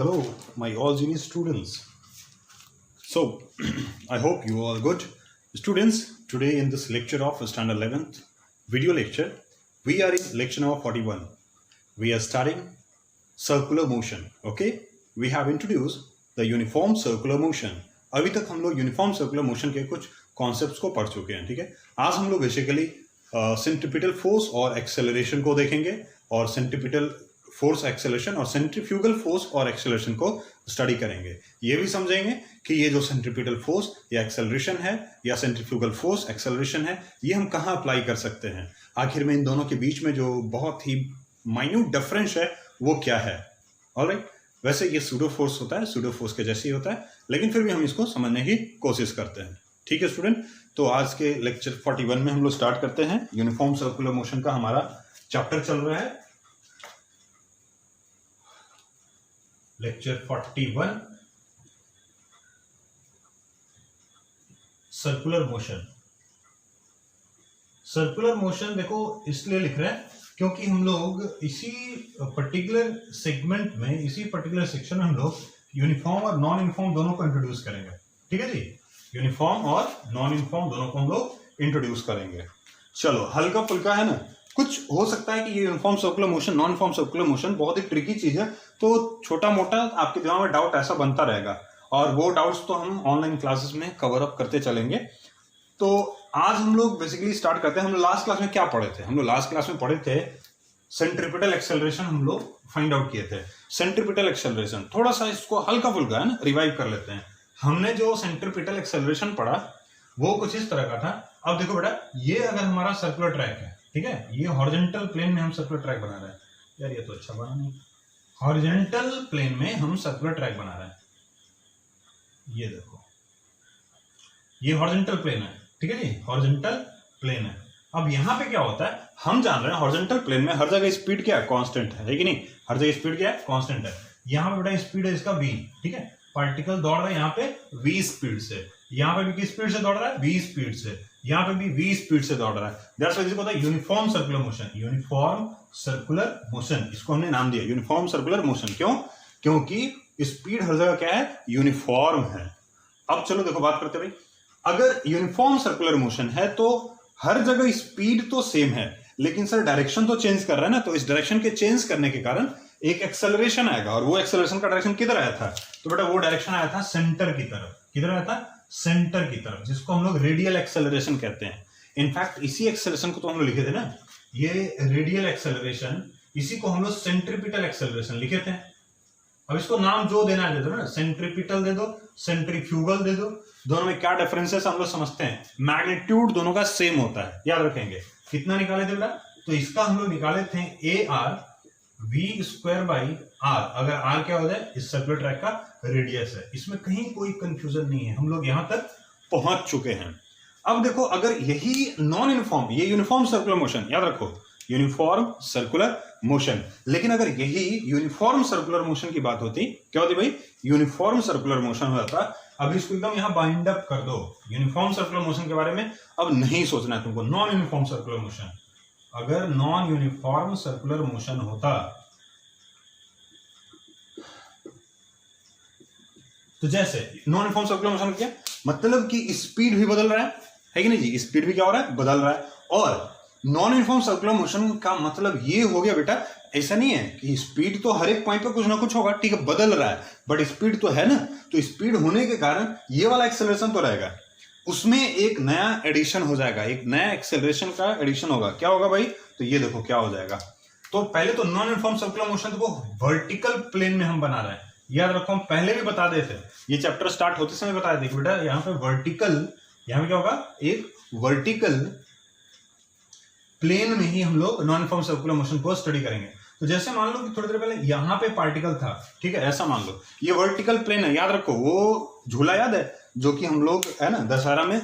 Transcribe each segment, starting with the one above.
Hello, my all genius students. So, I hope you all good. Students, today in this lecture of standard 11th video lecture, we are in lecture number 41. We are studying circular motion. Okay, we have introduced the uniform circular motion. अभी तक हम लोग uniform circular motion के कुछ concepts को पढ़ चुके हैं. ठीक है, आज हम लोग बेसिकली सेंट्रीपिटल फोर्स और एक्सेलरेशन को देखेंगे और सेंट्रीपिटल फोर्स एक्सेलरेशन और सेंट्रीफ्यूगल फोर्स और एक्सेलरेशन को स्टडी करेंगे. ये भी समझेंगे कि ये जो सेंट्रीपिटल फोर्स या एक्सेलरेशन है या सेंट्रीफ्यूगल फोर्स एक्सेलरेशन है, ये हम कहाँ अप्लाई कर सकते हैं, आखिर में इन दोनों के बीच में जो बहुत ही माइन्यूट डिफरेंस है वो क्या है. ऑलराइट, वैसे ये सूडो फोर्स होता है, सूडो फोर्स के जैसे ही होता है, लेकिन फिर भी हम इसको समझने की कोशिश करते हैं. ठीक है स्टूडेंट, तो आज के लेक्चर 41 में हम लोग स्टार्ट करते हैं. यूनिफॉर्म सर्कुलर मोशन का हमारा चैप्टर चल रहा है, lecture 41 circular motion. Circular motion देखो इसलिए लिख रहे हैं क्योंकि हम लोग इसी पर्टिकुलर सेगमेंट में, इसी पर्टिकुलर सेक्शन में हम लोग यूनिफॉर्म और नॉन यूनिफॉर्म दोनों को इंट्रोड्यूस करेंगे. ठीक है जी, यूनिफॉर्म और नॉन यूनिफॉर्म दोनों को हम लोग इंट्रोड्यूस करेंगे. चलो, हल्का फुल्का है ना. कुछ हो सकता है कि ये uniform circular motion, non uniform circular motion बहुत ही ट्रिकी चीज है, तो छोटा मोटा आपके दिमाग में डाउट ऐसा बनता रहेगा और वो डाउट्स तो हम ऑनलाइन क्लासेस में कवर अप करते चलेंगे. तो आज हम लोग बेसिकली स्टार्ट करते हैं. हम लोग लास्ट क्लास में क्या पढ़े थे? हम लोग लास्ट क्लास में पढ़े थे सेंट्रीपिटल एक्सेलरेशन. हम लोग फाइंड आउट किए थे सेंट्रीपिटल एक्सेलरेशन. थोड़ा सा इसको हल्का फुल्का है ना रिवाइव कर लेते हैं. हमने जो सेंट्रीपिटल एक्सेलरेशन पढ़ा वो कुछ इस तरह का था. अब देखो बेटा, ये अगर हमारा सर्कुलर ट्रैक है, ठीक है, ये हॉरिजॉन्टल प्लेन में हम सर्कुलर ट्रैक बना रहे हैं. यार ये तो अच्छा बना नहीं. हॉरिजॉन्टल प्लेन में हम सर्कुलर ट्रैक बना रहे हैं. ये देखो, ये हॉरिजॉन्टल प्लेन है. ठीक है जी, हॉरिजॉन्टल प्लेन है. अब यहां पे क्या होता है, हम जान रहे हैं हॉरिजॉन्टल प्लेन में हर जगह स्पीड क्या है, कांस्टेंट है कि नहीं. हर जगह स्पीड क्या है, कांस्टेंट है. यहां पे बेटा स्पीड है इसका v. ठीक है, पार्टिकल दौड़ रहा है यहाँ पे v स्पीड से. यहाँ पे भी किस स्पीड से दौड़ रहा है, v स्पीड से. यहाँ पे भी v स्पीड से दौड़ रहा है. दैट्स व्हाई इसको होता है uniform circular motion. Uniform circular motion, इसको हमने नाम दिया यूनिफॉर्म सर्कुलर मोशन. क्यों? क्योंकि स्पीड हर जगह क्या है, यूनिफॉर्म है. अब चलो देखो बात करते भाई, अगर यूनिफॉर्म सर्कुलर मोशन है तो हर जगह स्पीड तो सेम है, लेकिन सर डायरेक्शन तो चेंज कर रहा है ना. तो इस डायरेक्शन के चेंज करने के कारण एक एक्सेलरेशन आएगा, और वो एक्सेलरेशन का डायरेक्शन किधर आया था, तो बेटा वो डायरेक्शन आया था सेंटर की तरफ. किधर आया था, सेंटर की तरफ, जिसको हम लोग रेडियल एक्सेलरेशन कहते हैं. इनफैक्ट इसी एक्सेलरेशन को तो हम लोग लिखे थे ना, ये रेडियल एक्सेलरेशन, इसी को हम लोग सेंट्रीपिटल एक्सेलरेशन लिखे थे. अब इसको नाम जो देना है दे दो ना, सेंट्रीपिटल दे दो, सेंट्रीफ्यूगल दे दो. दोनों में क्या डिफरेंसेस हम लोग समझते हैं. मैग्नीट्यूड दोनों का सेम होता है, याद रखेंगे. कितना निकाले थे बेटा, तो इसका हम लोग निकाले थे A R V square by R. अगर आर क्या हो जाए, इस सर्कुलर ट्रैक का रेडियस है. इसमें कहीं कोई कंफ्यूजन नहीं है, हम लोग यहां तक पहुंच चुके हैं. अब देखो, अगर यही नॉन यूनिफॉर्म, ये यूनिफॉर्म सर्कुलर मोशन, याद रखो यूनिफॉर्म सर्कुलर मोशन, लेकिन अगर यही यूनिफॉर्म सर्कुलर मोशन की बात होती, क्या होती भाई, यूनिफॉर्म सर्कुलर मोशन हो जाता. अब इसको एकदम यहां बाइंड अप कर दो. यूनिफॉर्म सर्कुलर मोशन के बारे में अब नहीं सोचना है तुमको. नॉन यूनिफॉर्म सर्कुलर मोशन, अगर नॉन यूनिफॉर्म सर्कुलर मोशन होता तो जैसे नॉन यूनिफॉर्म सर्कुलर मोशन क्या मतलब कि स्पीड भी बदल रहा है कि नहीं जी. स्पीड भी क्या हो रहा है, बदल रहा है. और नॉन यूनिफॉर्म सर्कुलर मोशन का मतलब ये हो गया बेटा, ऐसा नहीं है कि स्पीड तो हर एक पॉइंट पे कुछ ना कुछ होगा, ठीक है, बदल रहा है, बट स्पीड तो है ना. तो स्पीड होने के कारण ये वाला एक्सेलरेशन तो रहेगा, उसमें एक नया एडिशन हो जाएगा, एक नया एक्सेलरेशन का एडिशन होगा. क्या होगा भाई, तो ये देखो क्या हो जाएगा. तो पहले तो नॉन यूनिफॉर्म सर्कुलर मोशन को वर्टिकल प्लेन में हम बना रहे हैं. याद रखो, हम पहले भी बता देते, ये चैप्टर स्टार्ट होते समय बताया था बेटा, यहाँ पे वर्टिकल, यहाँ पे क्या होगा, एक वर्टिकल प्लेन में ही हम लोग नॉन यूनिफॉर्म सर्कुलर मोशन को स्टडी करेंगे. तो जैसे मान लो कि थोड़ी देर पहले यहाँ पे पार्टिकल था, ठीक है, ऐसा मान लो ये वर्टिकल प्लेन है. याद रखो वो झूला याद है जो कि हम लोग है ना दशहरा में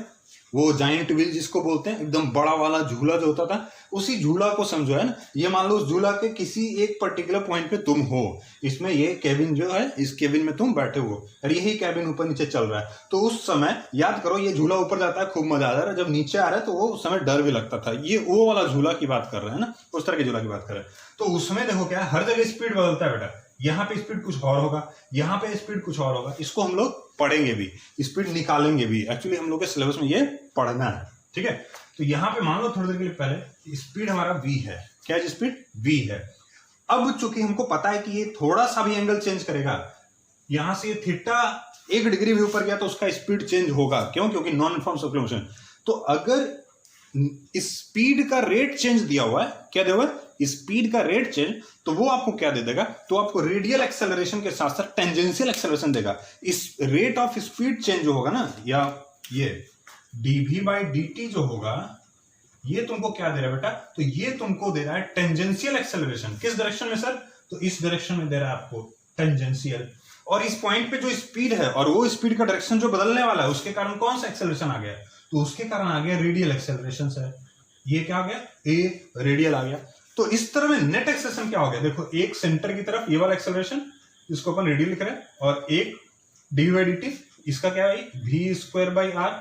वो जायंट व्हील जिसको बोलते हैं, एकदम बड़ा वाला झूला जो होता था, उसी झूला को समझो है ना. ये मान लो उस झूला के किसी एक पर्टिकुलर पॉइंट पे तुम हो, इसमें ये केबिन जो है, इस केबिन में तुम बैठे हो और यही केबिन ऊपर नीचे चल रहा है. तो उस समय याद करो, ये झूला ऊपर जाता है, खूब मजा आता है, जब नीचे आ रहा है तो वो उस समय डर भी लगता था. ये वो वाला झूला की बात कर रहे हैं ना, उस तरह के झूला की बात कर रहे हैं. तो उसमें देखो क्या, हर जगह स्पीड बदलता है बेटा. यहाँ पे स्पीड कुछ और होगा, यहाँ पे स्पीड कुछ और होगा, इसको हम लोग पढ़ेंगे भी, स्पीड निकालेंगे भी। एक्चुअली हम लोग के सिलेबस में ये पढ़ना है, ठीक है। तो यहाँ पे मान लो थोड़ी देर के लिए पहले स्पीड हमारा v है, क्या है स्पीड v है। अब चूंकि हमको पता है कि ये थोड़ा सा भी एंगल चेंज करेगा, यहां से थीटा 1 डिग्री भी ऊपर गया तो उसका स्पीड चेंज होगा, क्यों? क्योंकि नॉन यूनिफॉर्म सर्कुलर मोशन। तो अगर स्पीड का रेट चेंज दिया हुआ है, क्या दिया हुआ है? स्पीड का रेट चेंज, तो वो आपको क्या दे देगा? तो आपको रेडियल एक्सेलरेशन के साथ साथ टेंजेंशियल एक्सेलरेशन देगा। इस रेट ऑफ स्पीड चेंज जो होगा ना, या ये dv/dt जो होगा, ये तुमको क्या दे रहा है बेटा? तो ये तुमको दे रहा है टेंजेंशियल एक्सेलरेशन। किस डायरेक्शन में सर? तो इस डायरेक्शन में दे रहा है आपको टेंजेंशियल। और इस पॉइंट पे जो स्पीड है और वो स्पीड का डायरेक्शन जो बदलने वाला है, उसके कारण कौन सा एक्सेलरेशन आ गया? तो उसके कारण आ गया रेडियल एक्सेलरेशन है। ये क्या आ गया? ए रेडियल आ गया। तो इस तरह में नेट एक्सेलरेशन क्या हो गया? देखो, एक सेंटर की तरफ ये वाला एक्सेलरेशन, इसको अपन रेडियल लिख रहे हैं, और एक dv/dt, इसका क्या है भाई? v²/r,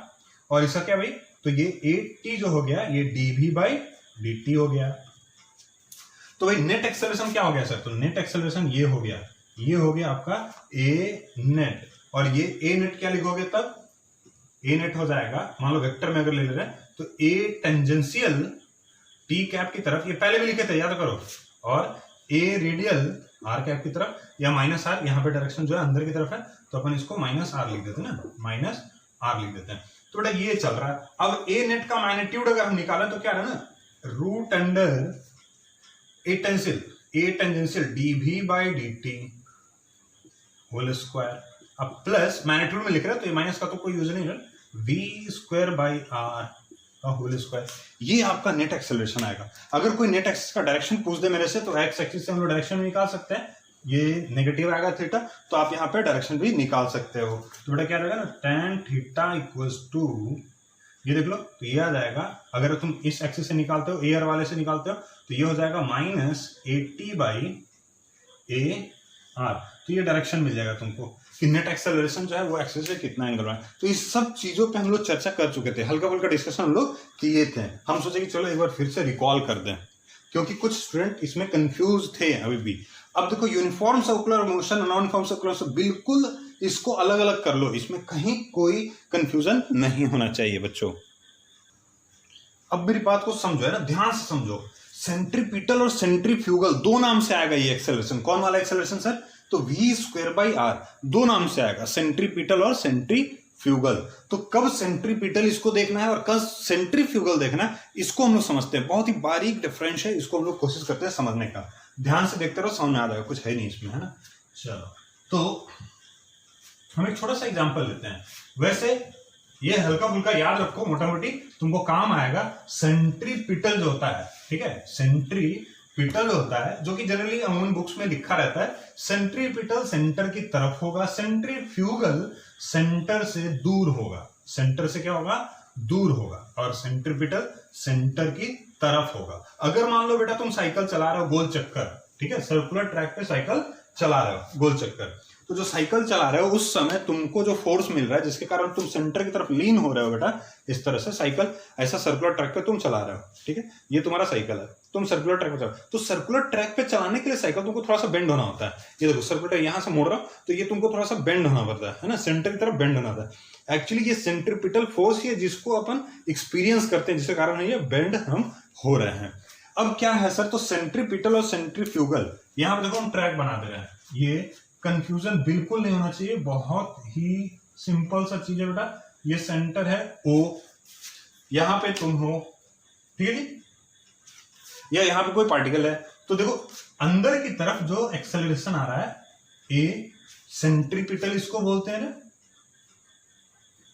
और इसका क्या भाई? तो ये 8t जो हो गया, ये dv/dt हो गया। तो भाई नेट एक्सेलरेशन क्या हो गया सर? तो नेट एक्सेलरेशन ये हो गया, ये हो गया आपका a नेट। और ये a नेट क्या लिखोगे तब? a नेट हो जाएगा, मान लो वेक्टर में अगर ले रहे हैं तो a टेंजेंशियल t कैप की तरफ, ये पहले भी लिखे थे याद करो, और a रेडियल r कैप की तरफ, या माइनस r, यहाँ पे डायरेक्शन जो है अंदर की तरफ है, तो अपन इसको -r लिख देते हैं ना, -r लिख देते हैं। तो बेटा ये चल रहा है। अब a नेट का मैग्नीट्यूड अगर हम निकालें तो क्या है ना, root under a tangential dv/dt whole square, अब प्लस मैग्नीट्यूड में लिख रहे हैं तो ये माइनस का तो कोई यूज नहीं है, v²/r का होल स्क्वायर। ये आपका नेट एक्सेलरेशन आएगा। अगर कोई नेट एक्सिस का डायरेक्शन पूछ दे मेरे से, तो एक्स एक्सिस से हम लोग डायरेक्शन में निकाल सकते हैं, ये नेगेटिव आएगा थीटा, तो आप यहाँ पे डायरेक्शन भी निकाल सकते हो। तो बेटा क्या रहेगा ना, tan थीटा इक्वल्स टू, ये देख लो, तो ये आ जाएगा, अगर तुम इस एक्सिस से निकालते हो, एयर वाले से निकालते हो, तो ये हो जाएगा -80/AR। तो ये डायरेक्शन मिल जाएगा तुमको कि नेट एक्सेलरेशन जो है वो एक्सिस से कितना एंगल है। तो इस सब चीजों पे हम लोग चर्चा कर चुके थे, हल्का फुल्का डिस्कशन हम लोग किए थे। हम सोचे कि चलो एक बार फिर से रिकॉल कर दें, क्योंकि कुछ स्टूडेंट इसमें कंफ्यूज थे अभी भी। अब देखो, uniform circular motion, non uniform circular motion, बिल्कुल इसको अलग अलग कर लो, इसमें कहीं कोई कंफ्यूजन नहीं होना चाहिए बच्चों। अब मेरी बात को समझो, है ना, ध्यान से समझो। सेंट्रीपिटल और सेंट्रीफ्यूगल दो नाम से आएगा ये एक्सेलरेशन। कौन वाला एक्सेलरेशन सर? तो v²/r दो नाम से आएगा, सेंट्रीपिटल और सेंट्रीफ्यूगल। तो कब सेंट्रीपिटल इसको देखना है और कब सेंट्रीफ्यूगल देखना है, इसको हम लोग समझते हैं। बहुत ही बारीक डिफरेंस है, इसको हम लोग कोशिश करते हैं समझने का। ध्यान से देखते रहो, समझ में आ जाएगा, कुछ है नहीं इसमें, है ना। चलो, तो हम एक छोटा सा एग्जांपल लेते हैं। वैसे ये हल्का फुल्का याद रखो, मोटा मोटी तुमको काम आएगा। सेंट्रीपिटल जो होता है, ठीक है, सेंट्रीपिटल होता है, जो कि जनरली अमूमन बुक्स में लिखा रहता है, सेंट्रीपिटल सेंटर की तरफ होगा, सेंट्रीफ्यूगल सेंटर से दूर होगा। सेंटर से क्या होगा? दूर होगा। और सेंट्रीपिटल सेंटर की तरफ होगा। अगर मान लो बेटा तुम साइकिल चला रहे हो गोल चक्कर, ठीक है, सर्कुलर ट्रैक पे साइकिल चला रहे हो गोल चक्कर, तो जो साइकिल चला रहे हो उस समय तुमको जो फोर्स मिल रहा है, जिसके कारण तुम सेंटर की तरफ लीन हो रहे हो बेटा, इस तरह से साइकिल ऐसा सर्कुलर ट्रैक पे तुम चला रहे हो, ठीक है, ये तुम्हारा साइकिल है, तुम सर्कुलर ट्रैक पे चला, तो सर्कुलर ट्रैक पे चलाने के लिए साइकिल तुमको थोड़ा सा बेंड होना होता है। ये देखो, सर्कुलर यहां से मोड़ रहा हो तो ये तुमको थोड़ा सा बेंड होना पड़ता है ना, सेंटर की तरफ बेंड होना होता है। एक्चुअली ये सेंट्रीपिटल फोर्स है जिसको अपन एक्सपीरियंस करते हैं, जिसके कारण ये बेंड हम हो रहे हैं। अब क्या है सर? तो सेंट्रीपिटल और सेंट्रीफ्यूगल, यहां पर देखो हम ट्रैक बना दे रहे हैं। ये कंफ्यूजन बिल्कुल नहीं होना चाहिए, बहुत ही सिंपल सा चीज है बेटा। ये सेंटर है O, यहां पे तुम हो, ठीक है जी, या यहां पे कोई पार्टिकल है, तो देखो अंदर की तरफ जो एक्सेलरेशन आ रहा है A, सेंट्रीपिटल इसको बोलते हैं ना,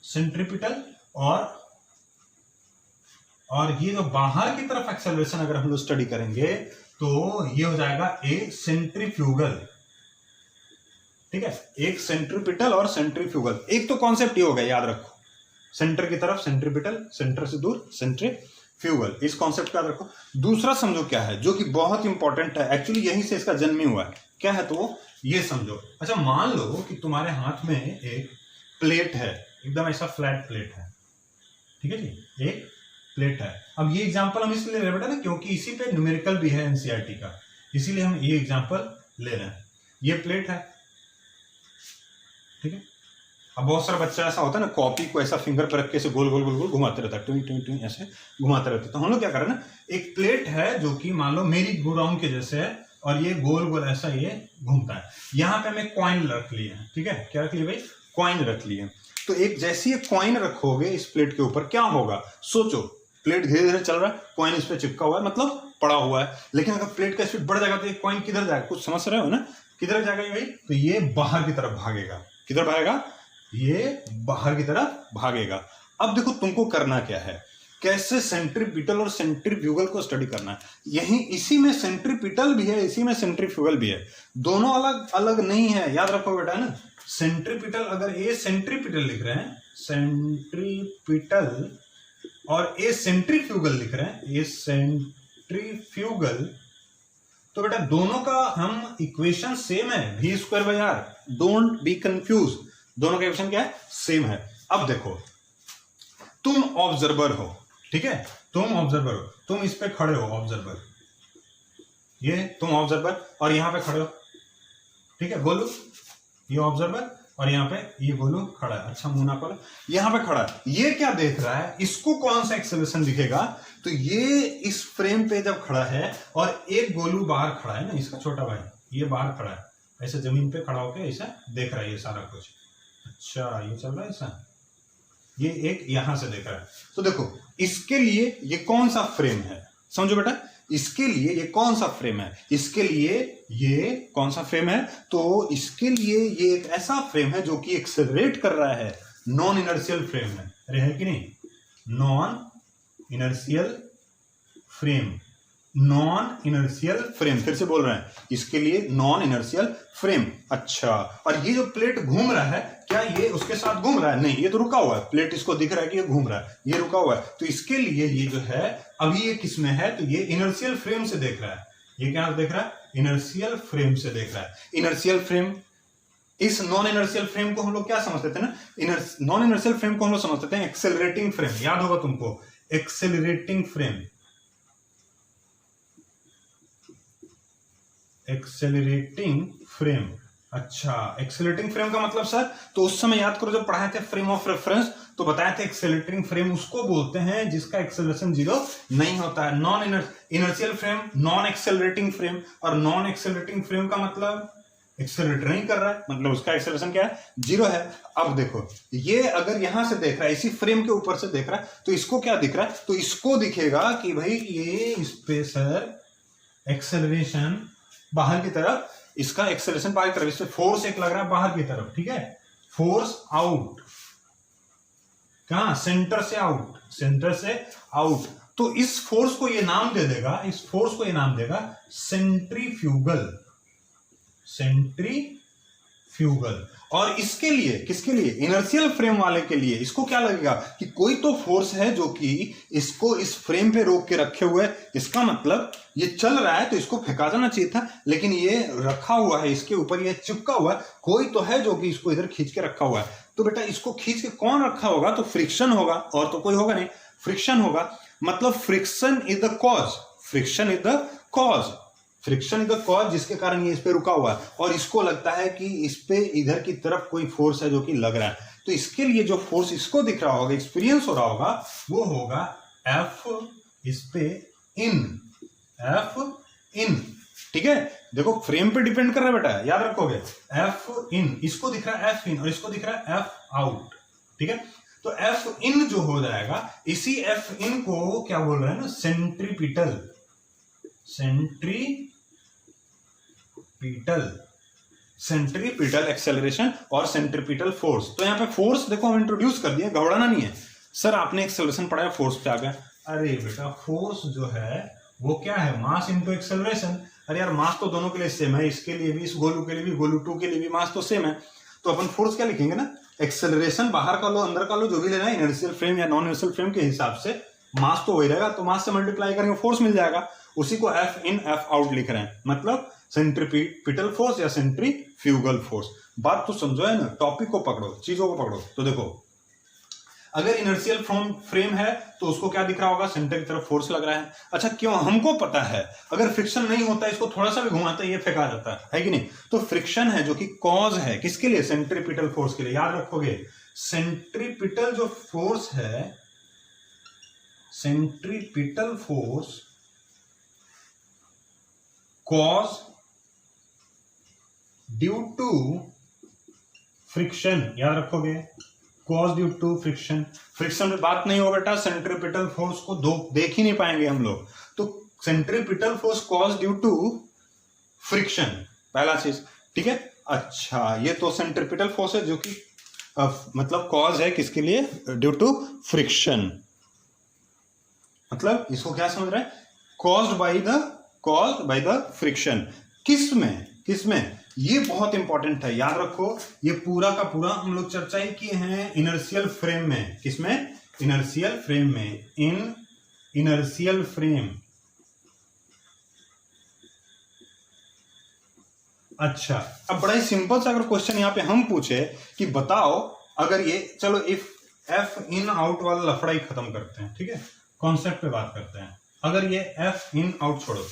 सेंट्रीपिटल। और ये जो बाहर की तरफ एक्सेलरेशन अगर हम लोग स्टडी करेंगे तो ये हो जाएगा A, सेंट्रीफ्यूगल, ठीक है। एक सेंट्रीपिटल और सेंट्रीफ्यूगल, एक तो कॉन्सेप्ट ये हो गया, याद रखो, सेंटर की तरफ सेंट्रीपिटल, सेंटर से दूर सेंट्रीफ्यूगल, इस कॉन्सेप्ट का याद रखो। दूसरा समझो क्या है, जो कि बहुत इंपॉर्टेंट है, एक्चुअली यहीं से इसका जन्म ही हुआ है। क्या है? तो ये समझो। अच्छा, मान लो कि तुम्हारे हाथ में एक प्लेट है, एकदम ऐसा फ्लैट प्लेट है, ठीक है जी, एक प्लेट है। अब ये एग्जांपल हम इसलिए ले रहे हैं बेटा ना, क्योंकि इसी पे न्यूमेरिकल भी है एनसीईआरटी का, इसीलिए हम ये एग्जांपल ले रहे हैं। ये प्लेट है, ठीक है। अब बहुत सारा बच्चा ऐसा होता है ना, कॉपी को ऐसा फिंगर पर रख के ऐसे गोल गोल गोल गोल घुमाते रहता है, ट्विंग ट्विंग ट्विंग ऐसे घुमाते रहते हैं। तो हम लोग क्या कर रहे हैं ना, एक प्लेट है जो कि मान लो मेरी गोराउंड के जैसे है और ये गोल गोल ऐसा ये घूमता है। यहाँ पे हमें कॉइन रख लिए हैं, ठीक है। क्या रख लिए भाई? कॉइन रख लिए। तो एक जैसी एक कॉइन रखोगे इस प्लेट के ऊपर, क्या होगा सोचो। प्लेट धीरे धीरे चल रहा है, कॉइन इस पे चिपका हुआ है, मतलब पड़ा हुआ है। लेकिन अगर प्लेट का स्पीड बढ़ जाएगा तो ये कॉइन किधर जाएगा? कुछ समझ रहे हो ना, किधर जाएगा ये भाई? तो ये बाहर की तरफ भागेगा। किधर भागेगा? ये बाहर की तरफ भागेगा। अब देखो तुमको करना क्या है, कैसे सेंट्रीपिटल और सेंट्रीफ्यूगल को स्टडी करना है। यही इसी में सेंट्रीपिटल भी है, इसी में सेंट्रीफ्यूगल भी है, दोनों अलग अलग नहीं है, याद रखो बेटा ना। सेंट्रीपिटल, अगर ए सेंट्रीपिटल लिख रहे हैं, सेंट्रीपिटल, और ए सेंट्रीफ्यूगल लिख रहे हैं, ए सेंट्रीफ्यूगल, तो बेटा दोनों का हम इक्वेशन सेम है, v square by R. Don't be confuse, दोनों का इक्वेशन क्या है? सेम है। अब देखो तुम ऑब्जर्वर हो, ठीक है, तुम ऑब्जर्वर हो, तुम इस पे खड़े हो ऑब्जर्वर, ये तुम ऑब्जर्वर और यहां पे खड़े हो, ठीक है। गोलू ये ऑब्जर्वर और यहाँ पे ये गोलू खड़ा है। अच्छा मुंह ना खोलो, यहाँ पे खड़ा है, ये क्या देख रहा है? इसको कौन सा एक्सेलरेशन दिखेगा? तो ये इस फ्रेम पे जब खड़ा है और एक गोलू बाहर खड़ा है ना, इसका छोटा भाई, ये बाहर खड़ा है, ऐसे जमीन पे खड़ा होकर ऐसा देख रहा है ये सारा कुछ। अच्छा ये चल रहा है ऐसा, ये एक यहां से देख रहा है। तो देखो इसके लिए ये कौन सा फ्रेम है, समझो बेटा। इसके लिए ये कौन सा फ्रेम है? इसके लिए ये कौन सा फ्रेम है? तो इसके लिए ये एक ऐसा फ्रेम है जो कि एक्सेलरेट कर रहा है, नॉन इनर्शियल फ्रेम है। अरे है कि नहीं? Non inertial frame, non inertial frame, फिर से बोल रहे हैं, इसके लिए नॉन इनर्शियल फ्रेम। अच्छा, और ये जो प्लेट घूम रहा है, क्या ये उसके साथ घूम रहा है? नहीं, ये तो रुका हुआ है। प्लेट इसको दिख रहा है कि ये घूम रहा है, ये रुका हुआ है। तो इसके लिए ये जो है अभी ये किस में है? तो ये इनर्शियल फ्रेम से देख रहा है। ये क्या देख रहा है? इनर्शियल फ्रेम से देख रहा है। इनर्शियल फ्रेम, इस नॉन इनर्शियल फ्रेम को हम लोग क्या समझते थे ना, नॉन इनर्शियल फ्रेम को हम लोग समझते थे एक्सेलरेटिंग फ्रेम। याद होगा तुमको, एक्सेलरेटिंग फ्रेम, एक्सेलरेटिंग फ्रेम। अच्छा, एक्सेलरेटिंग फ्रेम का मतलब सर, तो उस समय याद करो जब पढ़ाए थे फ्रेम ऑफ रेफरेंस, तो बताए थे एक्सेलरेटिंग फ्रेम उसको बोलते हैं जिसका एक्सेलरेशन जीरो नहीं होता है। Non inertial frame, non accelerating frame, और नॉन एक्सेलरेटिंग फ्रेम का मतलब एक्सेलरेट नहीं कर रहा है, मतलब उसका एक्सेलरेशन क्या है? जीरो है। अब देखो ये अगर यहां से देख रहा है, इसी फ्रेम के ऊपर से देख रहा है, तो इसको क्या दिख रहा है? तो इसको दिखेगा कि भाई ये इस पे सर एक्सेलरेशन बाहर की तरफ, इसका एक्सेलरेशन बाहर की तरफ, इससे फोर्स एक लग रहा है बाहर की तरफ, ठीक है। फोर्स आउट, कहां? सेंटर से आउट, सेंटर से आउट। तो इस फोर्स को ये नाम दे देगा, इस फोर्स को ये नाम देगा सेंट्रीफ्यूगल, सेंट्रीफ्यूगल। और इसके लिए, किसके लिए? इनर्शियल फ्रेम वाले के लिए इसको क्या लगेगा कि कोई तो फोर्स है जो कि इसको इस फ्रेम पे रोक के रखे हुए है। इसका मतलब ये चल रहा है तो इसको फेंका जाना चाहिए था, लेकिन ये रखा हुआ है, इसके ऊपर ये चिपका हुआ है, कोई तो है जो कि इसको इधर खींच के रखा हुआ है। तो बेटा इसको खींच के कौन रखा होगा? तो फ्रिक्शन होगा, और तो कोई होगा नहीं, फ्रिक्शन होगा। मतलब friction is the cause, friction is the cause, friction is the cause, जिसके कारण ये इस पे रुका हुआ है और इसको लगता है कि इस पे इधर की तरफ कोई फोर्स है जो कि लग रहा है। तो इसके लिए जो फोर्स इसको दिख रहा होगा, एक्सपीरियंस हो रहा होगा, वो होगा एफ इस पे इन, एफ इन, ठीक है। देखो फ्रेम पे डिपेंड कर रहा है बेटा, याद रखोगे। एफ इन, इसको दिख रहा है एफ इन और इसको दिख रहा है एफ आउट, ठीक है। तो एफ इन जो हो जाएगा, इसी एफ इन को क्या बोल रहे हैं ना, सेंट्रीपिटल, सेंट्रीपिटल एक्सेलरेशन और सेंट्रीपिटल फोर्स। तो यहाँ पे फोर्स देखो हम इंट्रोड्यूस कर दिया, घबराना नहीं है। सर आपने एक्सेलरेशन पढ़ाया, फोर्स पे आ गया। अरे बेटा फोर्स जो है वो क्या है? Mass into acceleration. अरे यार मास तो दोनों के लिए सेम है, इसके लिए भी, इस गोलू के लिए भी, गोलू 2 के लिए भी मास तो सेम है। तो अपन फोर्स क्या लिखेंगे ना, एक्सेलरेशन बाहर का लो अंदर का लो, जो भी लेना है, इनर्शियल फ्रेम या नॉन इनर्शियल फ्रेम के हिसाब से मास तो वही रहेगा, तो मास से मल्टीप्लाई करेंगे फोर्स मिल जाएगा। उसी को एफ इन एफ आउट लिख रहे हैं, मतलब सेंट्रीपिटल फोर्स या सेंट्रीफ्यूगल फोर्स। बात तो समझो है ना, टॉपिक को पकड़ो, चीजों को पकड़ो। तो देखो अगर इनर्शियल फ्रेम है तो उसको क्या दिख रहा होगा, सेंटर की तरफ फोर्स लग रहा है। अच्छा क्यों, हमको पता है अगर फ्रिक्शन नहीं होता इसको थोड़ा सा भी घुमाता है ये फेंका जाता है कि नहीं। तो फ्रिक्शन है जो कि कॉज है किसके लिए, सेंट्रीपिटल फोर्स के लिए। याद रखोगे सेंट्रीपिटल जो फोर्स है, centripetal force cause due to friction. याद रखोगे cause due to friction. Friction में बात नहीं हो बेटा, सेंट्रीपिटल फोर्स को देख ही नहीं पाएंगे हम लोग। तो centripetal force cause due to friction, पहला चीज, ठीक है। अच्छा ये तो सेंट्रीपिटल फोर्स है जो कि मतलब कॉज है किसके लिए, ड्यू टू फ्रिक्शन। मतलब इसको क्या समझ रहे हैं, कॉज्ड बाय द फ्रिक्शन। किसमें ये बहुत इंपॉर्टेंट है, याद रखो। ये पूरा का पूरा हम लोग चर्चा ही किए हैं इनर्शियल फ्रेम में। किसमें, इनर्शियल फ्रेम में, इन इनर्शियल फ्रेम। अच्छा अब बड़ा ही सिंपल सा अगर क्वेश्चन यहां पे हम पूछे कि बताओ अगर ये, चलो इफ एफ इन आउट वाला लफड़ा ही खत्म करते हैं, ठीक है, कॉन्सेप्ट पे बात करते हैं। अगर ये एफ इन आउट छोड़ो,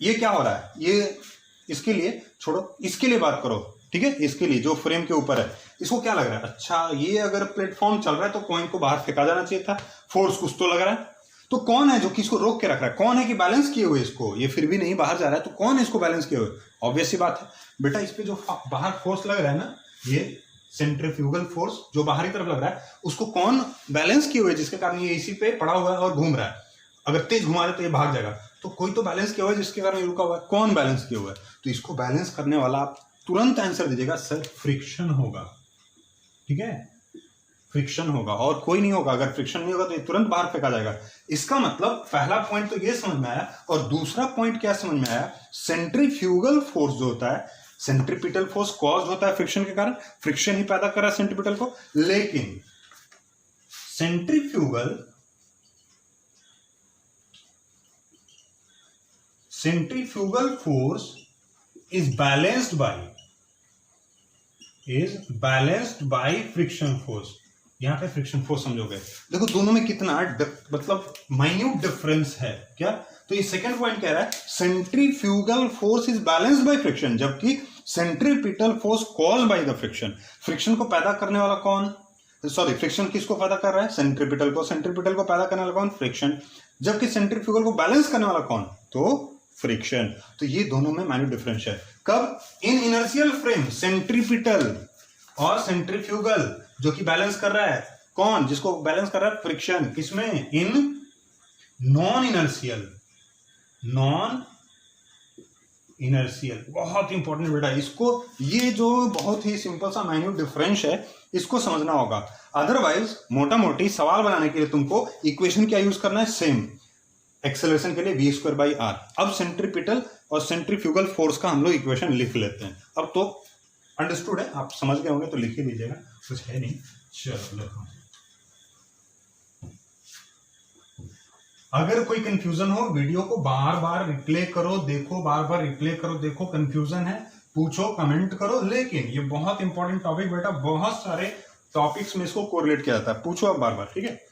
ये क्या हो रहा है, ये इसके लिए छोड़ो, इसके लिए बात करो, ठीक है, इसके लिए जो फ्रेम के ऊपर है, इसको क्या लग रहा है, अच्छा ये अगर प्लेटफॉर्म चल रहा है तो कॉइन को बाहर फेंका जाना चाहिए था, फोर्स कुछ तो लग रहा है। तो कौन है जो कि इसको रोक के रख रहा है, कौन है कि बैलेंस किए हुए इसको, ये फिर भी नहीं बाहर जा रहा है, तो कौन है इसको बैलेंस किए हुए। ऑब्वियस सी बात है बेटा, इस पे जो बाहर फोर्स लग रहा है ना, ये सेंट्रीफ्यूगल फोर्स जो बाहरी तरफ लग रहा है, उसको कौन बैलेंस किए हुए, जिसके कारण ये इसी पे पड़ा हुआ है और घूम रहा है। अगर तेज घुमा रहे तो ये भाग जाएगा, तो कोई तो बैलेंस किया हुआ है जिसके कारण ये रुका हुआ है। कौन बैलेंस किया हुआ है, तो इसको बैलेंस करने वाला आप तुरंत आंसर दीजिएगा सर, फ्रिक्शन होगा, ठीक है, फ्रिक्शन होगा और कोई नहीं होगा। अगर फ्रिक्शन नहीं होगा तो ये तुरंत बाहर फेंका जाएगा। इसका मतलब पहला पॉइंट तो ये समझ में आया, और दूसरा पॉइंट क्या समझ में आया, सेंट्रीफ्यूगल फोर्स जो होता है, सेंट्रीपिटल फोर्स कॉज होता है फ्रिक्शन के कारण, फ्रिक्शन ही पैदा कर रहा है सेंट्रीपिटल को, लेकिन centrifugal force is balanced by friction force. यहां पे फ्रिक्शन फोर्स समझोगे, देखो दोनों में कितना मतलब माइन्यूट डिफरेंस है क्या। तो ये सेकंड पॉइंट कह रहा है centrifugal force is balanced by friction, जबकि centripetal force caused by the friction. Friction को पैदा करने वाला कौन, सॉरी फ्रिक्शन किसको पैदा कर रहा है, सेंट्रीपिटल को। सेंट्रीपिटल को पैदा करने वाला कौन, फ्रिक्शन। जबकि सेंट्रीफ्यूगल को बैलेंस करने वाला कौन, तो फ्रिक्शन। तो ये दोनों में माइन्यूट डिफरेंस है। कब, इन इनर्शियल फ्रेम, सेंट्रीपिटल और सेंट्रीफ्यूगल जो कि बैलेंस कर रहा है कौन, जिसको बैलेंस कर रहा है फ्रिक्शन। किसमें, इन नॉन इनर्शियल। बहुत इंपॉर्टेंट बेटा, इसको ये जो बहुत ही सिंपल सा माइन्यूट डिफरेंस है इसको समझना होगा। अदरवाइज मोटा मोटी सवाल बनाने के लिए तुमको इक्वेशन क्या यूज करना है, सेम एक्सेलरेशन के लिए v²/r। अब सेंट्रीपिटल और सेंट्रीफ्यूगल फोर्स का हम लोग इक्वेशन लिख लेते हैं। अब तो अंडरस्टूड है, आप समझ गए होंगे, तो लिख ही लीजिएगा, कुछ है नहीं। चलो लिखो, अगर कोई कंफ्यूजन हो वीडियो को बार बार रिप्ले करो, देखो, बार बार रिप्ले करो, देखो कंफ्यूजन है पूछो, कमेंट करो। लेकिन ये बहुत इंपॉर्टेंट टॉपिक बेटा, बहुत सारे टॉपिक्स में इसको कोरिलेट किया जाता है, पूछो आप बार बार, ठीक है।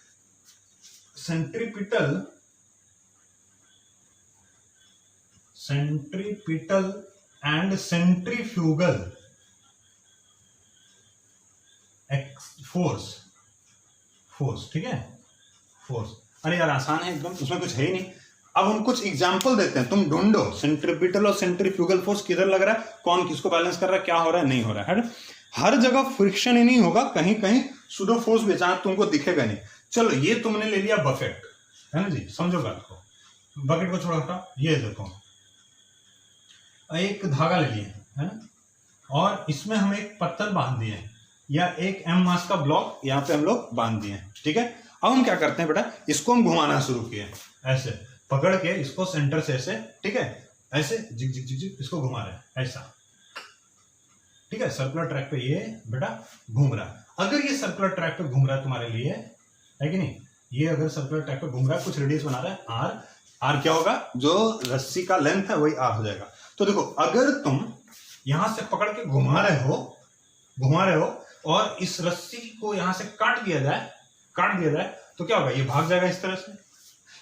सेंट्रीपिटल एंड सेंट्रीफ्यूगल फोर्स, ठीक है, फोर्स। अरे यार आसान है एकदम, उसमें कुछ है ही नहीं। अब हम कुछ एग्जांपल देते हैं, तुम ढूंढो सेंट्रीपिटल और सेंट्रीफ्यूगल फोर्स किधर लग रहा है, कौन किसको बैलेंस कर रहा है, क्या हो रहा है, नहीं हो रहा है। हर जगह फ्रिक्शन ही नहीं होगा, कहीं कहीं सूडो फोर्स भी जहां तुमको दिखेगा नहीं। चलो ये तुमने ले लिया बकेट, है ना जी, समझो बात को, बकेट को छोड़ हटा, ये देखो एक धागा ले लिए है ना, और इसमें हम एक पत्थर बांध दिए या एक m मास का ब्लॉक यहाँ पे हम लोग बांध दिए, ठीक है। अब हम क्या करते हैं बेटा, इसको हम घुमाना शुरू किए, ऐसे पकड़ के इसको सेंटर से ऐसे, ठीक है, ऐसे जिग जिग जिग जिग इसको घुमा रहे हैं ऐसा, ठीक है। सर्कुलर ट्रैक पे ये बेटा घूम रहा है। अगर ये सर्कुलर ट्रैक पे घूम रहा है तुम्हारे लिए, है कि नहीं, ये अगर सर्कुलर ट्रैक पे घूम रहा है, कुछ रेडियस बना रहा है आर क्या होगा, जो रस्सी का लेंथ है वही आर हो जाएगा। तो देखो अगर तुम यहां से पकड़ के घुमा रहे हो और इस रस्सी को यहां से काट दिया जाए, काट दिया जाए तो क्या होगा, ये भाग जाएगा इस तरह से।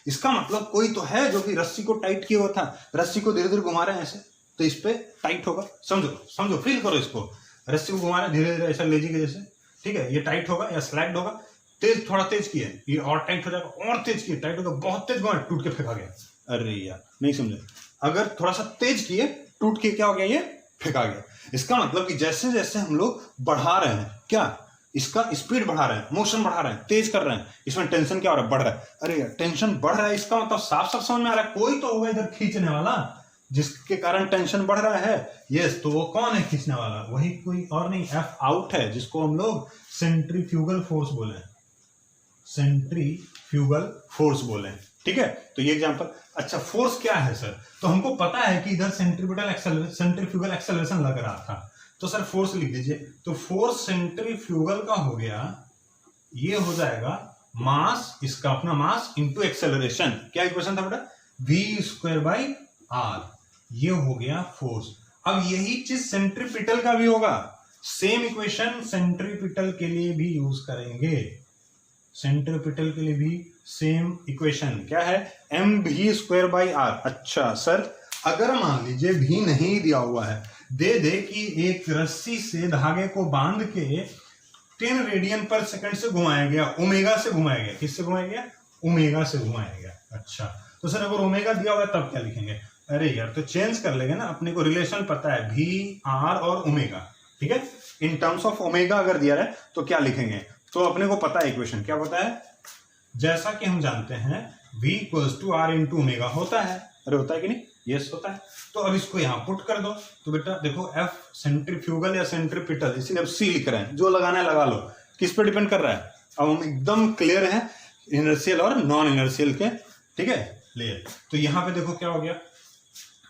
इसका मतलब कोई तो है जो कि रस्सी को टाइट किया हुआ था, रस्सी को धीरे धीरे घुमा रहे हैं ऐसे, तो इस पे टाइट होगा। समझो समझो, फील करो इसको, रस्सी को घुमा रहे हैं धीरे धीरे ऐसा लेजी के जैसे, ठीक है, ये टाइट होगा या स्लैग्ड होगा। तेज, थोड़ा तेज किए ये और टाइट हो जाएगा, और तेज किए टाइट होगा, बहुत तेज घुमाए टूट के फेंका गया। अरे यार नहीं समझे, अगर थोड़ा सा तेज किए टूट के क्या हो गया, ये फेंका गया। इसका मतलब कि जैसे जैसे हम लोग बढ़ा रहे हैं, क्या इसका स्पीड बढ़ा रहे हैं, मोशन बढ़ा रहे हैं, तेज कर रहे हैं, इसमें टेंशन क्या हो रहा है, बढ़ रहा है। अरे यार टेंशन बढ़ रहा है, इसका मतलब साफ साफ समझ में आ रहा है, कोई तो होगा इधर खींचने वाला जिसके कारण टेंशन बढ़ रहा है। यस, तो वो कौन है खींचने वाला, वही कोई और नहीं, एफ आउट है, जिसको हम लोग सेंट्रीफ्यूगल फोर्स बोले, सेंट्रीफ्यूगल फोर्स बोले। ठीक है, तो ये एग्जांपल। अच्छा फोर्स क्या है सर, तो हमको पता है कि इधर सेंट्रीफ्यूगल एक्सेलरेशन लग रहा था, तो सर फोर्स लिख दीजिए। तो फोर्स सेंट्रीफ्यूगल का हो गया, ये हो जाएगा मास, इसका अपना मास इंटू एक्सेलरेशन। क्या इक्वेशन था बेटा, v²/r, ये हो गया फोर्स। अब यही चीज सेंट्रीपिटल का भी होगा, सेम इक्वेशन सेंट्रीपिटल के लिए भी यूज करेंगे। सेंट्रीपिटल के लिए भी सेम इक्वेशन क्या है, mv²/r। अच्छा सर, अगर मान लीजिए भी नहीं दिया हुआ है, दे दे कि एक रस्सी से धागे को बांध के 10 रेडियन पर सेकंड से घुमाया गया, ओमेगा से घुमाया गया, किससे घुमाया गया, ओमेगा से घुमाया गया। अच्छा तो सर अगर ओमेगा दिया हुआ है तब क्या लिखेंगे, अरे यार तो चेंज कर लेंगे ना, अपने को रिलेशन पता है वी आर और ओमेगा। ठीक है, इन टर्म्स ऑफ ओमेगा अगर दिया है तो क्या लिखेंगे, तो अपने को पता है इक्वेशन, क्या पता है, जैसा कि हम जानते हैं v = r × ओमेगा होता है। अरे होता है कि नहीं, यस होता है। तो अब इसको यहां पुट कर दो, तो बेटा देखो F सेंट्रीफ्यूगल या सेंट्रीपिटल, इसीलिए अब C लिख रहे हैं, जो लगाना है लगा लो, किस पे डिपेंड कर रहा है। अब हम एकदम क्लियर है इनर्शियल और नॉन इनर्शियल के, ठीक है क्लियर। तो यहाँ पे देखो क्या हो गया,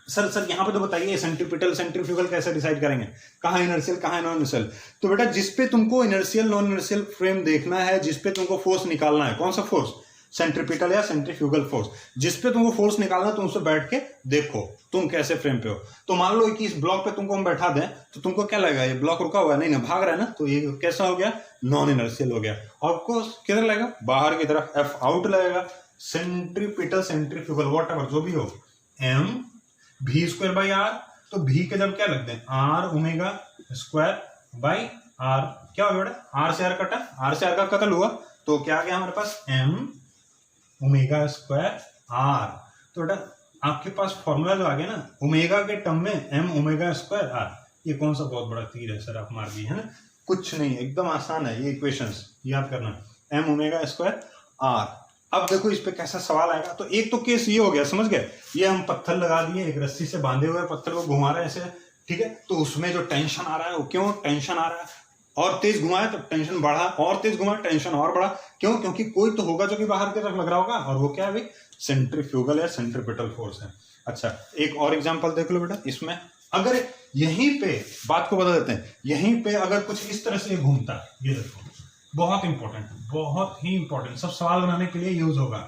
सर यहाँ पे तो बताइए सेंट्रीपिटल सेंट्रीफ्यूगल कैसे डिसाइड करेंगे, कहाँ इनर्शियल कहाँ नॉन इनर्शियल। तो बेटा जिसपे तुमको इनर्शियल नॉन इनर्शियल फ्रेम देखना है, जिसपे तुमको फोर्स निकालना है, कौन सा फोर्स, सेंट्रीपिटल या सेंट्रीफ्यूगल फोर्स, जिसपे तुमको फोर्स निकालना है तुम उससे बैठ के देखो तुम कैसे फ्रेम पे हो। तो मान लो कि इस ब्लॉक पे तुमको हम बैठा दें तो तुमको क्या लगेगा, ये ब्लॉक रुका हुआ है, नहीं ना भाग रहा है ना, तो ये कैसा हो गया, नॉन इनर्शियल हो गया। आपको किधर लगेगा, बाहर की तरफ, एफ आउट लगेगा। सेंट्रीपिटल सेंट्रीफ्यूगल वॉट एवर जो भी हो, m v²/r, तो v के जब क्या लगते हैं, r ω²/r, क्या हो गया, r से r कटा, r से r का कतल हुआ, तो क्या आ गया हमारे पास m ω²r। तो बेटा आपके पास फॉर्मूला जो आ गया ना, ओमेगा के टर्म में m ω²r, ये कौन सा बहुत बड़ा तीर है सर आप मार दिए है ना, कुछ नहीं, एकदम आसान है ये इक्वेशंस याद करना, m ω²r। अब देखो इस पे कैसा सवाल आएगा, तो एक तो केस ये हो गया, समझ गए, ये हम पत्थर लगा दिए, एक रस्सी से बांधे हुए पत्थर को घुमा रहे हैं ऐसे, ठीक है, तो उसमें जो टेंशन आ रहा है वो क्यों टेंशन आ रहा है, और तेज घुमाए तो टेंशन बढ़ा, और तेज घुमाए टेंशन और बढ़ा, क्यों, क्योंकि कोई तो होगा जो कि बाहर की तरफ लग रहा होगा, और वो क्या है भाई, सेंट्रीफ्यूगल या सेंट्रीपिटल फोर्स है। अच्छा एक और एग्जांपल देख लो बेटा, इसमें अगर यहीं पे बात को बता देते हैं, यहीं पे अगर कुछ इस तरह से घूमता है, ये देखो बहुत इंपॉर्टेंट, बहुत ही इंपॉर्टेंट, सब सवाल बनाने के लिए यूज होगा,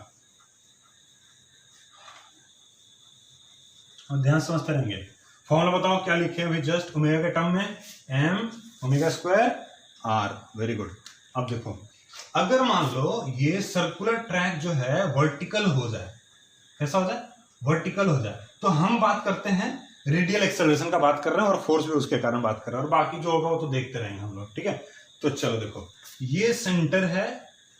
और ध्यान समझते रहेंगे। फॉर्मूला बताओ क्या लिखे अभी जस्ट, ओमेगा के टर्म में m ω²r, वेरी गुड। अब देखो अगर मान लो ये सर्कुलर ट्रैक जो है वर्टिकल हो जाए, कैसा हो जाए, वर्टिकल हो जाए, तो हम बात करते हैं रेडियल एक्सेलरेशन का बात कर रहे हैं, और फोर्स भी उसके कारण बात कर रहे हैं, और बाकी जो होगा वो तो देखते रहेंगे हम लोग, ठीक है। तो चलो देखो ये सेंटर है,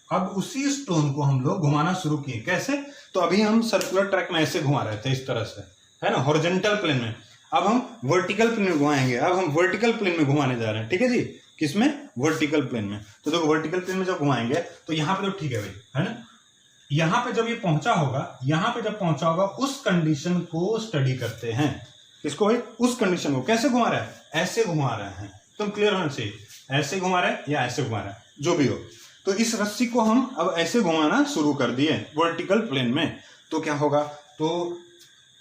अब उसी स्टोन को हम लोग घुमाना शुरू किए, कैसे, तो अभी हम सर्कुलर ट्रैक में ऐसे घुमा रहे थे इस तरह से, है ना, हॉरिजॉन्टल प्लेन में, अब हम वर्टिकल प्लेन में घुमाएंगे, अब हम वर्टिकल प्लेन में घुमाने जा रहे हैं, ठीक है जी, किसमें, वर्टिकल प्लेन में। तो देखो वर्टिकल प्लेन में जब घुमाएंगे तो यहाँ पे तो ठीक है भाई, है ना, यहाँ पे जब ये पहुंचा होगा, यहाँ पे जब पहुंचा होगा, उस कंडीशन को स्टडी करते हैं, किसको भाई, उस कंडीशन को, कैसे घुमा रहा है, ऐसे घुमा रहे हैं, तुम क्लियर होना चाहिए, ऐसे घुमा रहे हैं या ऐसे घुमा रहे हैं, जो भी हो। तो इस रस्सी को हम अब ऐसे घुमाना शुरू कर दिए वर्टिकल प्लेन में, तो क्या होगा, तो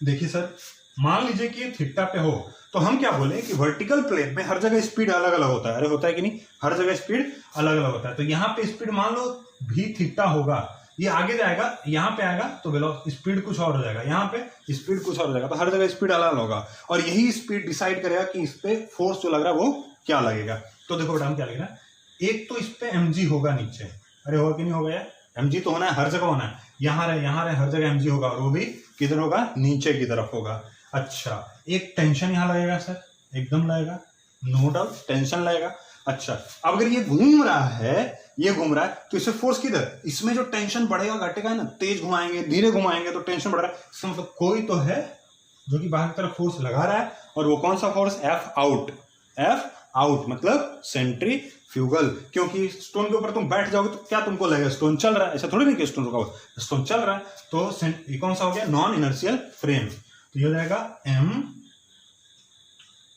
देखिए सर मान लीजिए कि ये थीटा पे हो, तो हम क्या बोले कि वर्टिकल प्लेन में हर जगह स्पीड अलग अलग होता है, अरे होता है कि नहीं, हर जगह स्पीड अलग अलग होता है। तो यहाँ पे स्पीड मान लो भी थीटा होगा, ये आगे जाएगा, यहाँ पे आएगा तो वेलोसिटी स्पीड कुछ और हो जाएगा, यहाँ पे स्पीड कुछ और हो जाएगा, तो हर जगह स्पीड अलग अलग होगा, और यही स्पीड डिसाइड करेगा कि इस पे फोर्स जो लग रहा है वो क्या लगेगा। तो देखो बेटा हम क्या लिख रहे हैं, एक तो इस पे mg होगा नीचे, अरे होगा कि नहीं होगा यार, mg तो होना है, हर जगह होना है, यहाँ रहे हर जगह mg होगा, और वो भी किधर होगा, नीचे की तरफ होगा। अच्छा, एक टेंशन यहाँ लगेगा सर, एकदम लगेगा, नो डाउट टेंशन लगेगा। अच्छा, अब अगर ये घूम रहा है, ये घूम रहा है, तो इसे फोर्स किधर, इसमें जो टेंशन बढ़ेगा घटेगा ना, तेज घुमाएंगे धीरे घुमाएंगे तो टेंशन बढ़ रहा है, इसका मतलब कोई तो है जो कि बाहर की तरफ फोर्स लगा रहा है, और वो कौन सा force, F out. F out मतलब सेंट्रीफ्यूगल, क्योंकि स्टोन के ऊपर तुम बैठ जाओगे तो क्या तुमको लगेगा, स्टोन चल रहा है, ऐसा थोड़ी नहीं कि स्टोन रुका हुआ, स्टोन चल रहा है, तो ये कौन सा हो गया, नॉन इनर्शियल फ्रेम। तो ये हो जाएगा एम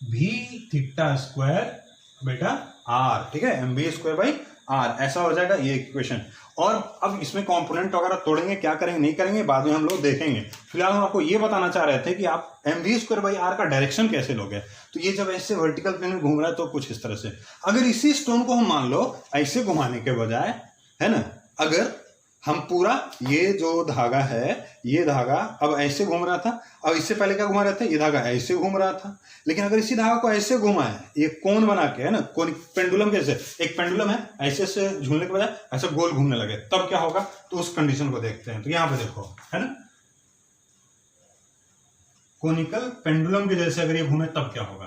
भी थीटा स्क्वायर बेटा आर, ठीक है, M B square by R, ऐसा हो जाएगा ये इक्वेशन। और अब इसमें कंपोनेंट वगैरह तोड़ेंगे, क्या करेंगे नहीं करेंगे बाद में हम लोग देखेंगे, फिलहाल हम आपको ये बताना चाह रहे थे कि आप M B square by R का डायरेक्शन कैसे लोगे। तो ये जब ऐसे वर्टिकल प्लेन में घूम रहा है तो कुछ इस तरह से, अगर इसी स्टोन को हम मान लो ऐसे घुमाने के बजाय, है ना, अगर हम पूरा ये जो धागा है, ये धागा अब ऐसे घूम रहा था, अब इससे पहले क्या घुमा रहे थे, ये धागा ऐसे घूम रहा था, लेकिन अगर इसी धागा को ऐसे घुमाए, ये कोन बना के, है ना, कोन पेंडुलम कैसे, एक पेंडुलम है, ऐसे से झूलने के बजाय ऐसे गोल घूमने लगे, तब क्या होगा, तो उस कंडीशन को देखते हैं। तो यहां पे देखो, है ना, कोनिकल पेंडुलम के जैसे अगर ये घूमे तब क्या होगा।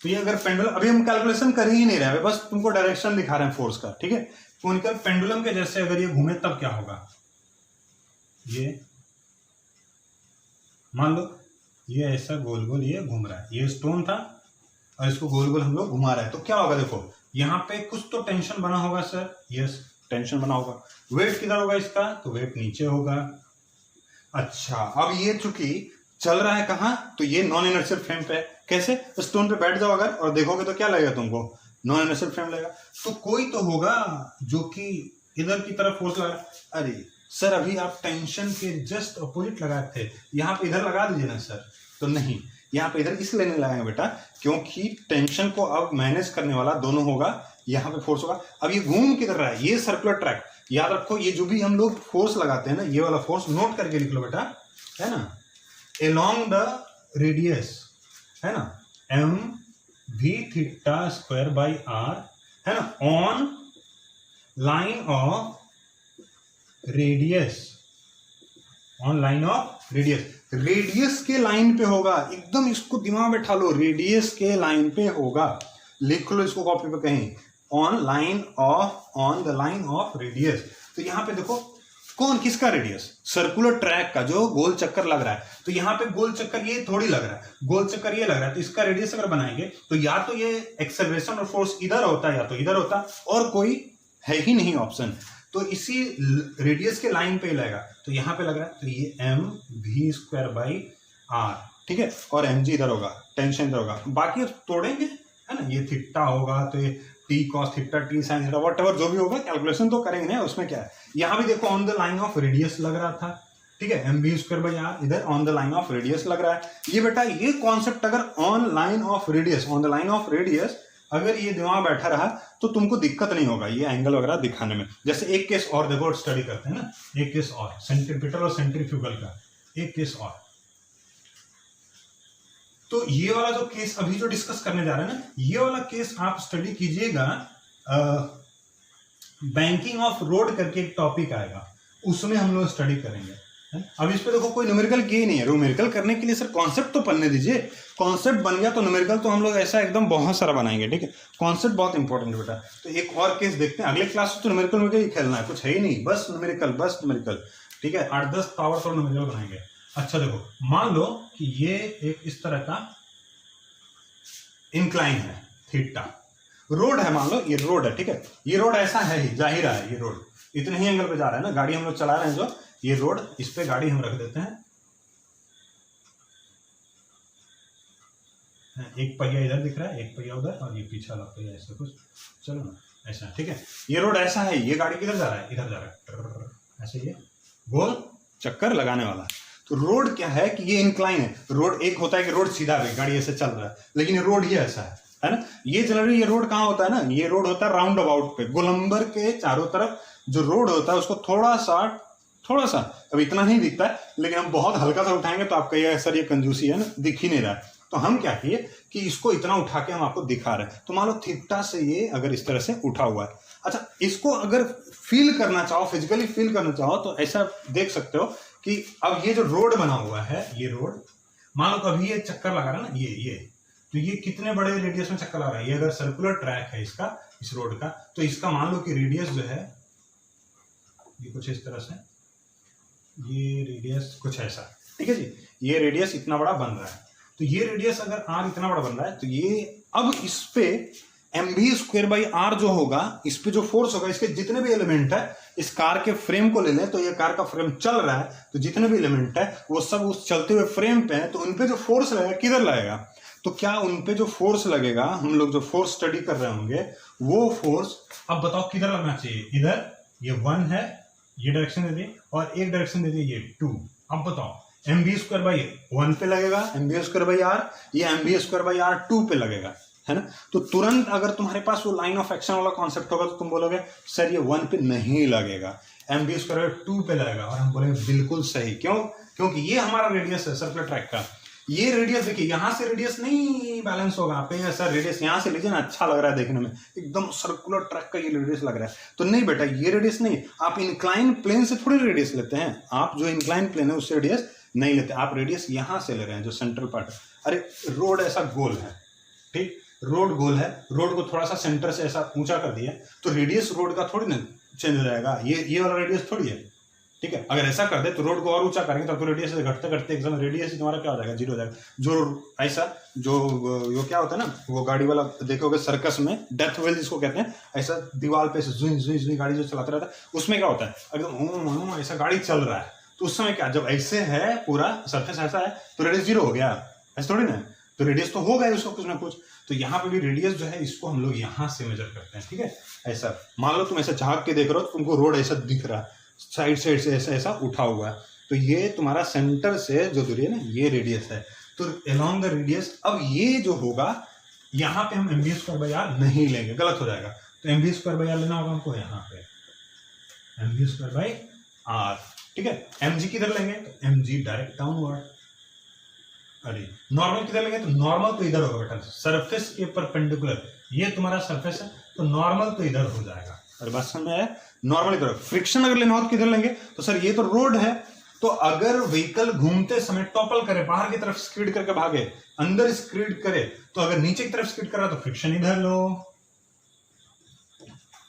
तो ये अगर पेंडुलम, अभी हम कैलकुलेशन कर ही नहीं रहे, बस तुमको डायरेक्शन दिखा रहे हैं फोर्स का, ठीक है। कोनिकल पेंडुलम के जैसे अगर ये घूमे तब क्या होगा, ये मान लो ये ऐसा गोल गोल ये घूम रहा है, ये स्टोन था और इसको गोल गोल हम लोग घुमा रहे हैं, तो क्या होगा, देखो यहाँ पे कुछ तो टेंशन बना होगा सर, यस टेंशन बना होगा, वेट किधर होगा इसका, तो वेट नीचे होगा। अच्छा, अब ये चूंकि चल रहा है कहाँ, तो ये नॉन इनर्शियल फ्रेम पे, कैसे, स्टोन पे बैठ जाओ अगर और देखोगे तो क्या लगेगा तुमको, नॉन इनर्शियल फ्रेम लगेगा, तो कोई तो होगा जो कि इधर की तरफ फोर्स लगा। अरे सर अभी आप टेंशन के जस्ट अपोजिट लगाए थे, यहाँ पे इधर लगा दीजिए ना सर, तो नहीं, यहाँ पे इधर इसलिए नहीं लगाएंगे बेटा, क्योंकि टेंशन को अब मैनेज करने वाला दोनों होगा, यहाँ पे फोर्स होगा। अब ये घूम किधर रहा है, ये सर्कुलर ट्रैक, याद रखो ये जो भी हम लोग फोर्स लगाते हैं ना, ये वाला फोर्स नोट करके लिख लो बेटा, है ना, along द रेडियस, है ना, M V theta square by R, है ना, on line of radius, on line of radius, radius के लाइन पे होगा, एकदम इसको दिमाग में बैठा लो, रेडियस के लाइन पे होगा, लिख लो इसको कॉपी पे कहीं, on line of, on the line of radius. तो यहां पे देखो कौन, किसका रेडियस, सर्कुलर ट्रैक का जो गोल चक्कर लग रहा है, तो यहाँ पे गोल चक्कर ये थोड़ी लग रहा है, गोल चक्कर ये लग रहा है, तो इसका रेडियस अगर बनाएंगे तो या तो ये एक्सेलरेशन और फोर्स इधर होता है या तो इधर होता, और कोई है ही नहीं ऑप्शन, तो इसी रेडियस के लाइन पे लगेगा, तो यहाँ पे लग रहा है, तो ये M V square by R, ठीक है, और एम जी इधर होगा, टेंशन इधर होगा, बाकी तोड़ेंगे, है ना, ये थीटा होगा तो ये T cos theta, T sine theta, whatever जो भी होगा कैलकुलेशन तो करेंगे ना, उसमें क्या है। यहाँ भी देखो on the line of radius लग रहा था, ठीक है, M B square by R, इधर on the line of radius लग रहा है। ये बेटा ये कॉन्सेप्ट अगर on line of radius, on the line of radius अगर ये दिमाग बैठा रहा तो तुमको दिक्कत नहीं होगा ये एंगल वगैरह दिखाने में। जैसे एक केस और देखो, स्टडी करते हैं ना, एक केस और सेंट्रीपिटल और सेंट्रीफ्यूगल का एक केस और। तो ये वाला जो केस अभी जो डिस्कस करने जा रहे हैं ना, ये वाला केस आप स्टडी कीजिएगा, बैंकिंग ऑफ रोड करके एक टॉपिक आएगा, उसमें हम लोग स्टडी करेंगे। अब इस पे देखो कोई न्यूमेरिकल की नहीं है, न्यूमेरिकल करने के लिए सर कॉन्सेप्ट तो पढ़ने दीजिए, कॉन्सेप्ट बन गया तो न्यूमेरिकल तो हम लोग ऐसा एकदम बहुत सारा बनाएंगे, ठीक है, कॉन्सेप्ट बहुत इंपॉर्टेंट है बेटा। तो एक और केस देखते हैं, अगले क्लास में तो न्यूमेरिकल में ही खेलना है, कुछ है ही नहीं, बस न्यूमेरिकल, बस न्यूमेरिकल, ठीक है, 8-10 पावर तो न्यूमेरिकल बनाएंगे। अच्छा देखो, मान लो कि ये एक इस तरह का इंक्लाइन है, थीटा, रोड है, मान लो ये रोड है, ठीक है, ये रोड ऐसा है ही, जाहिर है ये रोड इतने ही एंगल पे जा रहा है ना, गाड़ी हम लोग चला रहे हैं जो, ये रोड, इस पे गाड़ी हम रख देते हैं, एक पहिया इधर दिख रहा है, एक पहिया उधर, और ये पीछे वाला पहिया ऐसा कुछ, चलो ना ऐसा, ठीक है, ये रोड ऐसा है, ये गाड़ी किधर जा रहा है, इधर जा रहा है, ऐसे ये गोल चक्कर लगाने वाला। तो रोड क्या है कि ये इंक्लाइन है, रोड एक होता है कि रोड सीधा है, गाड़ी ऐसे चल रहा है, लेकिन ये रोड ही ऐसा है ना। ये जनरली ये रोड कहाँ होता है ना, ये रोड होता है राउंड अबाउट पे, गोलंबर के चारों तरफ जो रोड होता है उसको थोड़ा सा, अब इतना नहीं दिखता है, लेकिन हम बहुत हल्का सा उठाएंगे तो आप कहिएगा सर ये कंजूसी है ना, दिख ही नहीं रहा है, तो हम क्या किए कि इसको इतना उठा के हम आपको दिखा रहे हैं। तो मान लो थीटा से ये अगर इस तरह से उठा हुआ है, अच्छा, इसको अगर फील करना चाहो, फिजिकली फील करना चाहो, तो ऐसा देख सकते हो कि अब ये जो रोड बना हुआ है, ये रोड मान लो कभी ये चक्कर लगा रहा है ना, ये तो ये कितने बड़े रेडियस में चक्कर लगा रहा है। ये अगर सर्कुलर ट्रैक है इसका, इस रोड का, तो इसका मान लो कि रेडियस जो है ये कुछ इस तरह से, ये रेडियस कुछ ऐसा, ठीक है जी, ये रेडियस इतना बड़ा बन रहा है। तो ये रेडियस अगर आर इतना बड़ा बन रहा है, तो ये अब इस पे mv²/r जो होगा, इस पे जो फोर्स होगा, इसके जितने भी एलिमेंट है, इस कार के फ्रेम को ले लें तो ये कार का फ्रेम चल रहा है, तो जितने भी एलिमेंट है वो सब उस चलते हुए फ्रेम पे है, तो उनपे जो फोर्स लगेगा किधर लगेगा, तो क्या उनपे जो फोर्स लगेगा, हम लोग जो फोर्स स्टडी कर रहे होंगे, वो फोर्स अब बताओ किधर लगना चाहिए। इधर ये 1 है, ये डायरेक्शन दे दिए, और एक डायरेक्शन दे दिए ये 2। अब बताओ mv²/1 पे लगेगा, mv²/r, ये mv²/r 2 पे लगेगा, है ना। तो तुरंत अगर तुम्हारे पास वो लाइन ऑफ एक्शन वाला कॉन्सेप्ट होगा, तो तुम बोलोगे सर ये 1 पे नहीं लगेगा, mv²/2 पे लगेगा, और हम बोलेंगे बिल्कुल सही। क्यों? क्योंकि ये हमारा रेडियस है सर्कुलर ट्रैक का। ये रेडियस देखिए, यहां से रेडियस नहीं बैलेंस होगा, आप कहेंगे सर रेडियस यहां से लीजिए ना, अच्छा लग रहा है देखने में, एकदम सर्कुलर ट्रैक का ये रेडियस लग रहा है, तो नहीं बेटा, ये रेडियस नहीं। आप इंक्लाइन प्लेन से थोड़ी रेडियस लेते हैं, आप जो इंक्लाइन प्लेन है उससे रेडियस नहीं लेते, आप रेडियस यहां से ले रहे हैं जो सेंट्रल पार्ट है। अरे रोड ऐसा गोल है, ठीक, रोड गोल है, रोड को थोड़ा सा सेंटर से ऐसा ऊंचा कर दिया, तो रेडियस रोड का थोड़ी ना चेंज हो जाएगा, ये वाला रेडियस थोड़ी है, ठीक है। अगर ऐसा कर दे तो रोड को और ऊंचा करेंगे तब तो रेडियस घटते घटते एकदम रेडियस तुम्हारा क्या हो जाएगा, 0 हो जाएगा। जो ऐसा जो क्या होता है ना, वो गाड़ी वाला देखोगे सर्कस में, डेथ व्हील जिसको कहते हैं, ऐसा दीवार पे जुई गाड़ी जो चलाता रहता है, उसमें क्या होता है, एकदम ऐसा गाड़ी चल रहा है, तो उस समय क्या, जब ऐसे है पूरा सर्फेस ऐसा है तो रेडियस 0 हो गया, ऐसा थोड़ी ना, तो रेडियस तो होगा उसको कुछ ना कुछ। तो यहाँ पे भी रेडियस जो है इसको हम लोग यहाँ से मेजर करते हैं, ठीक है। ऐसा मान लो तुम ऐसा झांक के देख रहे हो तो तुमको रोड ऐसा दिख रहा है, साइड से ऐसा ऐसा उठा हुआ है, तो ये तुम्हारा सेंटर से जो दूरी है ना, ये रेडियस है। तो अलोंग द रेडियस, अब ये जो होगा यहाँ पे हम mv²/r नहीं लेंगे, गलत हो जाएगा, तो mv²/r लेना होगा हमको यहाँ पे, mv²/r, ठीक है। mg किधर लेंगे, तो mg डायरेक्ट डाउनवर्ड। अरे नॉर्मल किधर लेंगे, तो नॉर्मल तो इधर होगा बेटा, सरफेस के परपेंडिकुलर, ये तुम्हारा सरफेस है, तो नॉर्मल तो इधर हो जाएगा। अरे बात समझ में आया, नॉर्मल इधर। फ्रिक्शन अगर लेना हो तो किधर लेंगे, तो सर ये तो रोड है, तो अगर व्हीकल घूमते समय टॉपल करे, बाहर की तरफ स्कीड करके भागे, अंदर स्कीड करे, तो अगर नीचे की तरफ स्कीड कर रहा तो फ्रिक्शन इधर लो,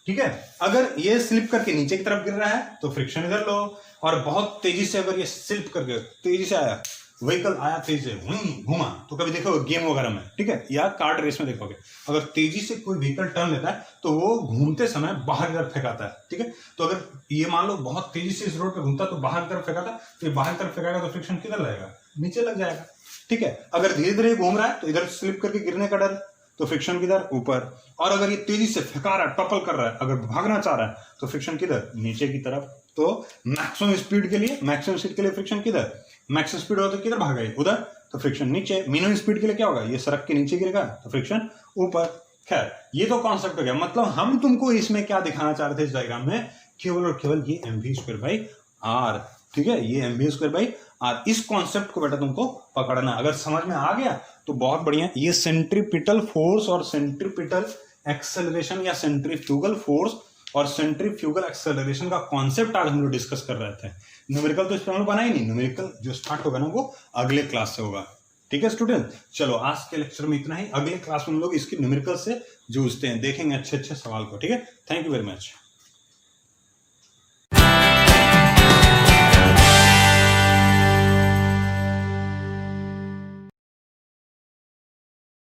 ठीक है। अगर ये स्लिप करके नीचे की तरफ गिर रहा है तो फ्रिक्शन इधर लो, और बहुत तेजी से अगर ये स्लिप करके तेजी से आया, व्हीकल आया तेजी से घूमा, तो कभी देखोगे गेम वगैरह में, ठीक है, या कार्ट रेस में देखोगे, अगर तेजी से कोई व्हीकल टर्न लेता है तो वो घूमते समय बाहर की तरफ फेंकाता है, ठीक है। तो अगर ये मान लो बहुत तेजी से इस रोड पे घूमता तो बाहर की तरफ फेंकाता, तो ये बाहर की तरफ फेंकाएगा तो फ्रिक्शन किधर लगेगा, नीचे लग जाएगा, ठीक है। अगर धीरे धीरे घूम रहा है तो इधर स्लिप करके गिरने का डर, तो फ्रिक्शन किधर, ऊपर। और अगर ये तेजी से फेंका रहा है, टॉपल कर रहा है, अगर भागना चाह रहा है तो फ्रिक्शन किधर, नीचे की तरफ। तो मैक्सिमम स्पीड के लिए फ्रिक्शन किधर, मैक्सिमम स्पीड होता है किधर भागा, उधर, तो फ्रिक्शन नीचे। मिनिमम स्पीड के लिए क्या होगा, ये सड़क के नीचे गिरेगा तो फ्रिक्शन ऊपर। खैर ये तो कॉन्सेप्ट हो गया, मतलब हम तुमको इसमें क्या दिखाना चाह रहे थे इस डायग्राम में, केवल और केवल ये mv²/r, ठीक है, ये mv²/r, इस कॉन्सेप्ट को बेटा तुमको पकड़ना। अगर समझ में आ गया तो बहुत बढ़िया। ये सेंट्रीपिटल फोर्स और सेंट्रीपिटल एक्सेलरेशन या सेंट्रीफ्यूगल फोर्स और सेंट्रीफ्यूगल एक्सेलरेशन का कॉन्सेप्ट आज हम लोग डिस्कस कर रहे थे। न्यूमेरिकल तो इस पर हम लोग बना ही नहीं, न्यूमेरिकल जो स्टार्ट होगा ना वो अगले क्लास से होगा, ठीक है स्टूडेंट। चलो आज के लेक्चर में इतना ही, अगले क्लास में हम लोग इसकी न्यूमेरिकल से जूझते हैं, देखेंगे अच्छे अच्छे सवाल को, ठीक है। Thank you very much.